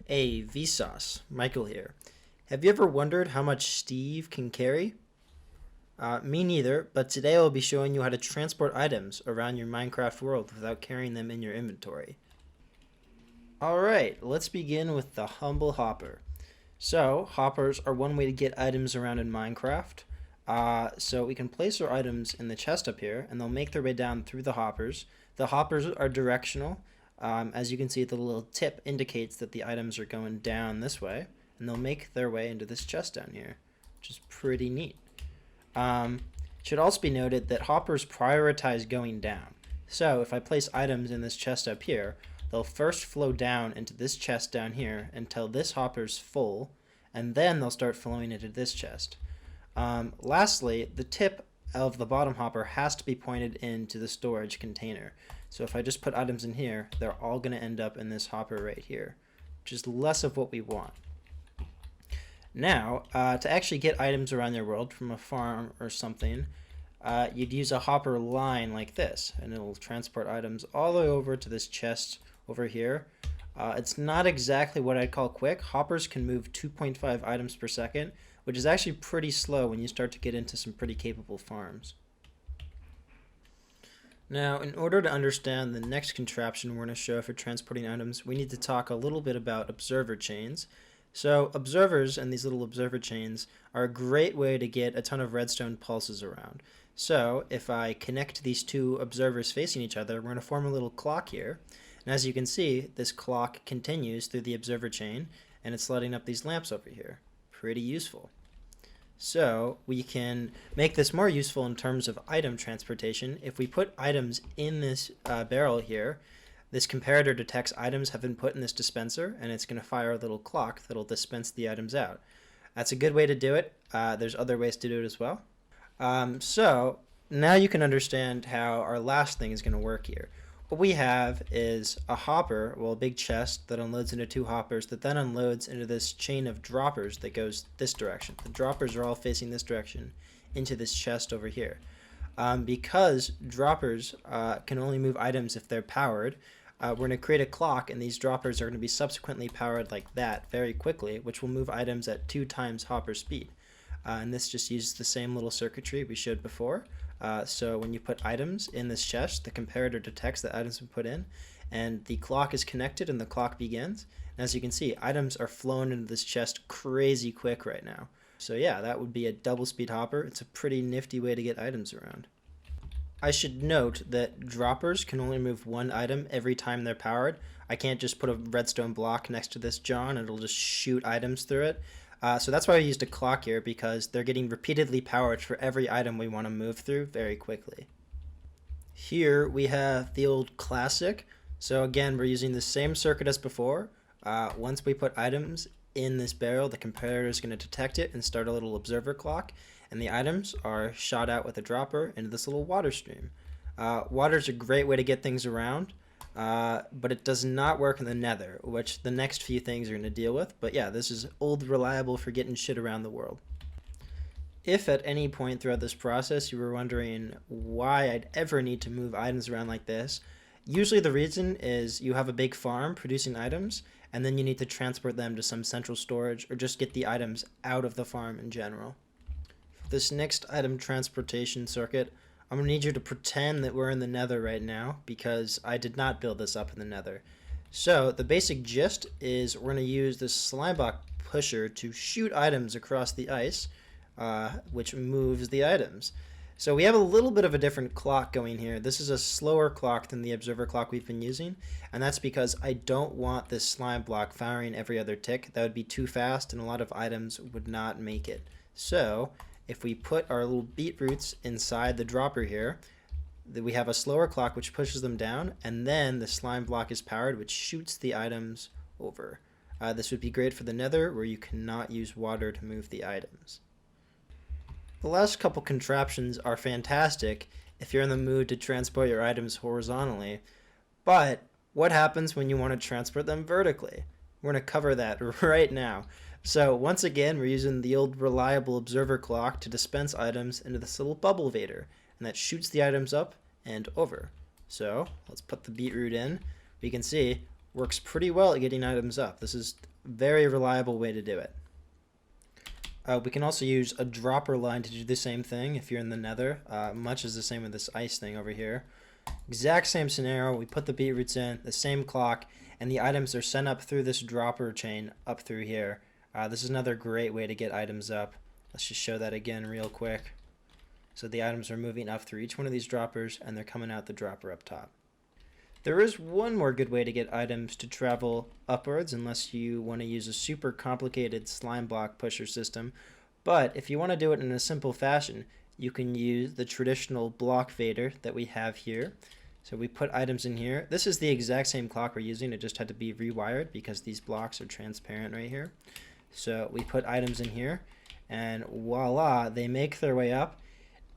Hey, Vsauce, Michael here. Have you ever wondered how much Steve can carry? Me neither, but today I'll be showing you how to transport items around your Minecraft world without carrying them in your inventory. Alright, let's begin with the humble hopper. So, hoppers are one way to get items around in Minecraft. So we can place our items in the chest up here, and they'll make their way down through the hoppers. The hoppers are directional. As you can see, the little tip indicates that the items are going down this way, and they'll make their way into this chest down here, which is pretty neat. It should also be noted that hoppers prioritize going down. So if I place items in this chest up here, they'll first flow down into this chest down here until this hopper's full, and then they'll start flowing into this chest. Lastly, the tip of the bottom hopper has to be pointed into the storage container. So if I just put items in here, they're all going to end up in this hopper right here, which is less of what we want. Now, to actually get items around your world from a farm or something, you'd use a hopper line like this, and it'll transport items all the way over to this chest over here. It's not exactly what I'd call quick. Hoppers can move 2.5 items per second, which is actually pretty slow when you start to get into some pretty capable farms. Now, in order to understand the next contraption we're going to show for transporting items, we need to talk a little bit about observer chains. So observers and these little observer chains are a great way to get a ton of redstone pulses around. So if I connect these two observers facing each other, we're going to form a little clock here. And as you can see, this clock continues through the observer chain, and it's lighting up these lamps over here. Pretty useful. So we can make this more useful in terms of item transportation. If we put items in this barrel here, this comparator detects items have been put in this dispenser, and it's going to fire a little clock that'll dispense the items out. That's a good way to do it. There's other ways to do it as well. So now you can understand how our last thing is going to work here. What we have is a hopper, well, a big chest that unloads into two hoppers that then unloads into this chain of droppers that goes this direction. The droppers are all facing this direction into this chest over here. Because droppers can only move items if they're powered, we're going to create a clock, and these droppers are going to be subsequently powered like that very quickly, which will move items at 2 times hopper speed. And this just uses the same little circuitry we showed before. So when you put items in this chest, the comparator detects that items have been put in, and the clock is connected and the clock begins. And as you can see, items are flowing into this chest crazy quick right now. So yeah, that would be a double speed hopper. It's a pretty nifty way to get items around. I should note that droppers can only move one item every time they're powered. I can't just put a redstone block next to this John and it'll just shoot items through it. So that's why I used a clock here, because they're getting repeatedly powered for every item we want to move through very quickly. Here we have the old classic. So again, we're using the same circuit as before. Once we put items in this barrel, the comparator is going to detect it and start a little observer clock, and the items are shot out with a dropper into this little water stream. Water is a great way to get things around. But it does not work in the nether, which the next few things are going to deal with. But yeah, this is old reliable for getting shit around the world. If at any point throughout this process you were wondering why I'd ever need to move items around like this, usually the reason is you have a big farm producing items, and then you need to transport them to some central storage or just get the items out of the farm in general. For this next item transportation circuit, I'm going to need you to pretend that we're in the nether right now, because I did not build this up in the nether. So the basic gist is we're going to use this slime block pusher to shoot items across the ice, which moves the items. So we have a little bit of a different clock going here. This is a slower clock than the observer clock we've been using, and that's because I don't want this slime block firing every other tick. That would be too fast, and a lot of items would not make it. So if we put our little beetroots inside the dropper here, we have a slower clock which pushes them down, and then the slime block is powered, which shoots the items over. This would be great for the nether, where you cannot use water to move the items. The last couple contraptions are fantastic if you're in the mood to transport your items horizontally, but what happens when you want to transport them vertically? We're going to cover that right now. So once again, we're using the old reliable observer clock to dispense items into this little bubble vader, and that shoots the items up and over. So let's put the beetroot in. We can see works pretty well at getting items up. This is Very reliable way to do it. We can also use a dropper line to do the same thing if you're in the nether. Much is the same with this ice thing over here. Exact same scenario. We put the beetroots in, the same clock, and the items are sent up through this dropper chain up through here. This is another great way to get items up. Let's just show that again real quick. So the items are moving up through each one of these droppers, and they're coming out the dropper up top. There is one more good way to get items to travel upwards, unless you want to use a super complicated slime block pusher system. But if you want to do it in a simple fashion, you can use the traditional block fader that we have here. So we put items in here. This is the exact same clock we're using. It just had to be rewired because these blocks are transparent right here. So we put items in here, and voila, they make their way up.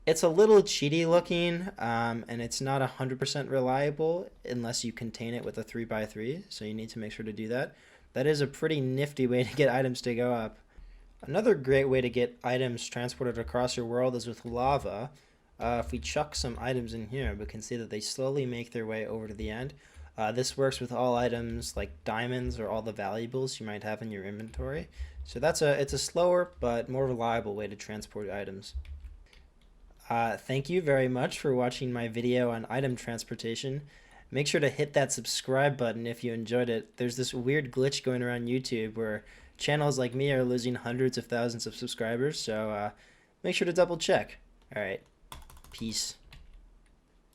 It's a little cheaty looking, and it's not 100% reliable unless you contain it with a 3x3, so you need to make sure to do that. That is a pretty nifty way to get items to go up. Another great way to get items transported across your world is with lava. If we chuck some items in here, we can see that they slowly make their way over to the end. This works with all items like diamonds or all the valuables you might have in your inventory. So it's a slower but more reliable way to transport items. Thank you very much for watching my video on item transportation. Make sure to hit that subscribe button if you enjoyed it. There's this weird glitch going around YouTube where channels like me are losing hundreds of thousands of subscribers, so make sure to double check. Alright, peace.